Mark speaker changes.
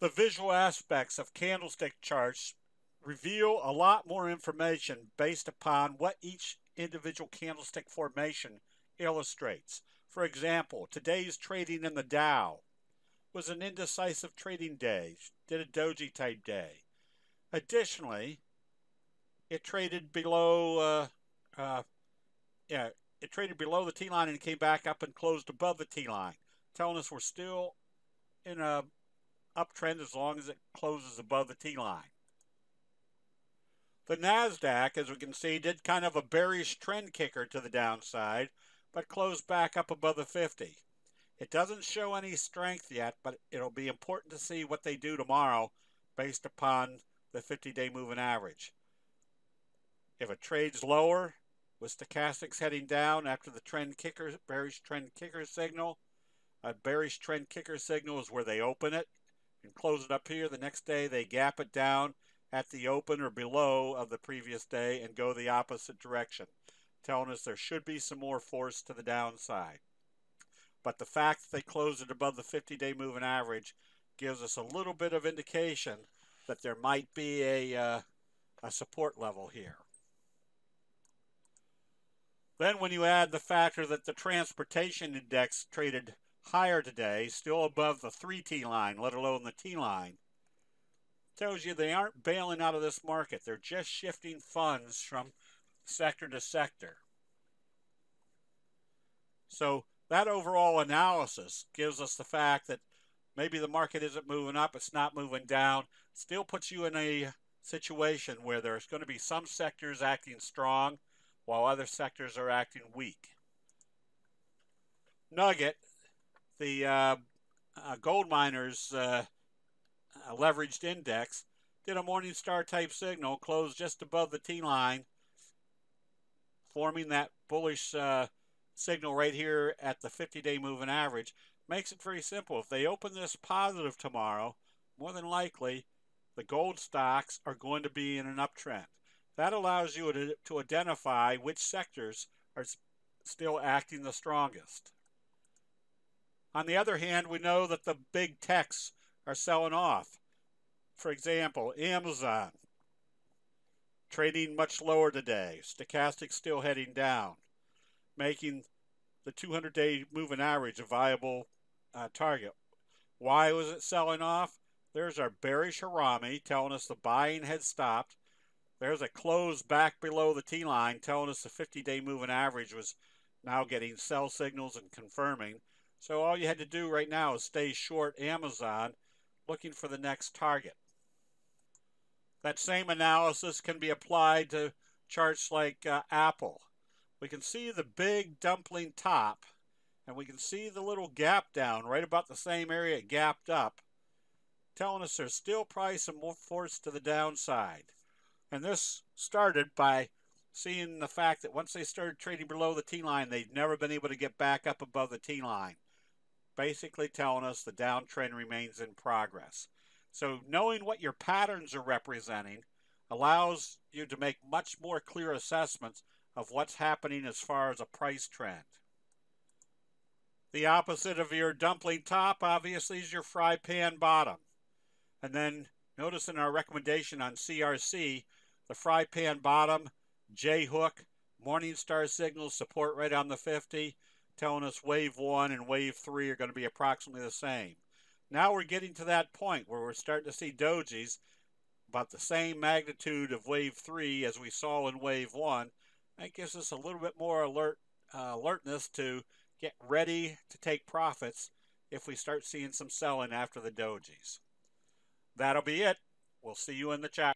Speaker 1: The visual aspects of candlestick charts reveal a lot more information based upon what each individual candlestick formation illustrates. For example, today's trading in the Dow was an indecisive trading day, did a doji type day. Additionally, it traded below it traded below the T line and came back up and closed above the T line, telling us we're still in a uptrend as long as it closes above the T line. The NASDAQ, as we can see, did kind of a bearish trend kicker to the downside, but closed back up above the 50. It doesn't show any strength yet, but it'll be important to see what they do tomorrow based upon the 50-day moving average. If it trades lower, with stochastics heading down after the bearish trend kicker signal, a bearish trend kicker signal is where they open it and close it up here. The next day they gap it down at the open or below of the previous day and go the opposite direction, telling us there should be some more force to the downside. But the fact that they close it above the 50-day moving average gives us a little bit of indication that there might be a support level here. Then when you add the factor that the transportation index traded higher today, still above the 3T line, let alone the T line, tells you they aren't bailing out of this market. They're just shifting funds from sector to sector. So that overall analysis gives us the fact that maybe the market isn't moving up, it's not moving down, still puts you in a situation where there's going to be some sectors acting strong while other sectors are acting weak. Nugget, the gold miners leveraged index, did a Morningstar type signal, closed just above the T line, forming that bullish signal right here at the 50-day moving average. Makes it very simple. If they open this positive tomorrow, more than likely the gold stocks are going to be in an uptrend. That allows you to identify which sectors are still acting the strongest. On the other hand, we know that the big techs are selling off. For example, Amazon trading much lower today. Stochastic still heading down, making the 200-day moving average a viable target. Why was it selling off? There's our bearish harami telling us the buying had stopped. There's a close back below the T line telling us the 50-day moving average was now getting sell signals and confirming. So all you had to do right now is stay short Amazon, looking for the next target. That same analysis can be applied to charts like Apple. We can see the big dumpling top, and we can see the little gap down right about the same area it gapped up, telling us there's still probably some more force to the downside. And this started by seeing the fact that once they started trading below the T line, they'd never been able to get back up above the T line, basically telling us the downtrend remains in progress. So knowing what your patterns are representing allows you to make much more clear assessments of what's happening as far as a price trend. The opposite of your dumpling top, obviously, is your fry pan bottom. And then notice in our recommendation on CRC, the fry pan bottom, J hook, Morningstar signals, support right on the 50, telling us wave 1 and wave 3 are going to be approximately the same. Now we're getting to that point where we're starting to see dojis about the same magnitude of wave 3 as we saw in wave 1. That gives us a little bit more alertness to get ready to take profits if we start seeing some selling after the dojis. That'll be it. We'll see you in the chat.